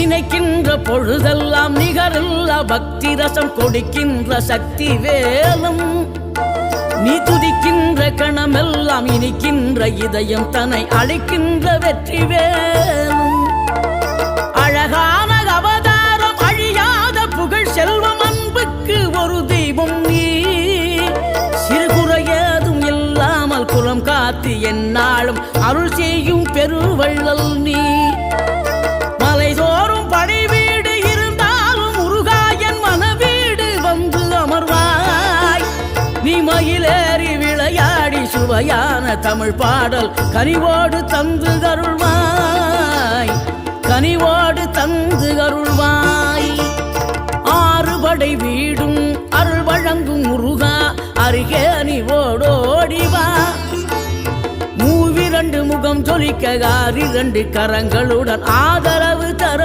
நினைக்கின்ற பொழுதெல்லாம் நிகரில்லா பக்தி ரசம் கொடுக்கின்ற சக்தி வேலும் நீ துதிக்கின்ற கணமெல்லாம் இனிக்கின்ற இதயம் தன்னை அழைக்கின்ற வெற்றி வேலும் அழகான அவதாரம் அழியாத புகழ் செல்வம் அன்புக்கு ஒரு தெய்வம் நீ சிறுகுறையதும் இல்லாமல் குலம் காத்து எந்நாளும் அருள் செய்யும் பெருவள்ளல் நீ மலைதோறும் படை வீடு இருந்தாலும் முருகாயன் மனவீடு வந்து அமர்வாய் நீ மயிலேறி விளையாடி சுவையான தமிழ் பாடல் கனிவோடு தந்து அருள்வாய் கனிவோடு தந்து அருள்வாய் ஆறுபடை வீடும் அருள் வழங்கும் முருகா அருகே நீ ஓடோடிவா மூவிரண்டு முகம் ஜொலிக்க 6 கரங்களுடன் ஆதரவு தர